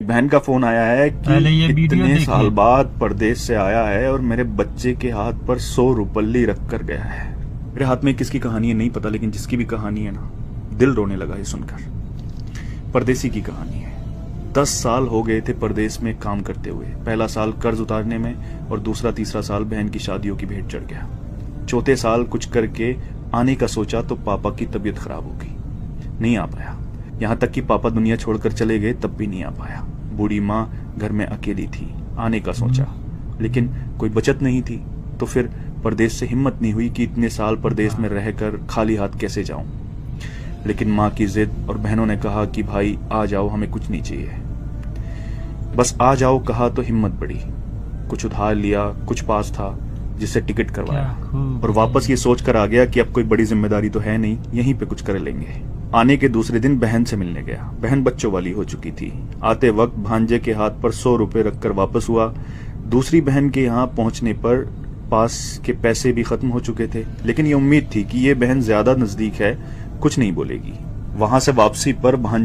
बहन का फोन आया है पहले कि ये वीडियो इतने देखिए। साल बाद परदेश से आया है और मेरे बच्चे के हाथ पर 100 रुपल्ली रख कर गया है। मेरे हाथ में किसकी कहानी है नहीं पता, लेकिन जिसकी भी कहानी है ना, दिल रोने लगा ये सुनकर। परदेसी की कहानी है। 10 साल हो गए थे परदेश में काम करते हुए। पहला साल कर्ज उतारने में और दूसरा तीसरा साल बहन की शादियों की भेंट चढ़ गया। चौथे साल कुछ करके आने का सोचा तो पापा की तबीयत खराब हो गई, नहीं आ पाया। यहाँ तक कि पापा दुनिया छोड़कर चले गए तब भी नहीं आ पाया। बूढ़ी माँ घर में अकेली थी। आने का सोचा लेकिन कोई बचत नहीं थी। तो फिर परदेश से हिम्मत नहीं हुई कि इतने साल परदेश में रहकर खाली हाथ कैसे जाऊं। लेकिन माँ की जिद और बहनों ने कहा कि भाई आ जाओ, हमें कुछ नहीं चाहिए, बस आ जाओ कहा तो हिम्मत बढ़ी। कुछ उधार लिया, कुछ पास था जिससे टिकट करवाया और वापस ये सोचकर आ गया कि अब कोई बड़ी जिम्मेदारी तो है नहीं, यहीं पे कुछ कर लेंगे। आने के दूसरे दिन बहन से मिलने गया। बहन बच्चों वाली हो चुकी थी। आते वक्त भांजे के हाथ पर 100 रुपए रखकर वापस हुआ। दूसरी बहन के यहाँ पहुंचने पर पास के पैसे भी खत्म हो चुके थे, लेकिन ये उम्मीद थी कि ये बहन ज्यादा नजदीक है, कुछ नहीं बोलेगी। वहां से वापसी पर भांजे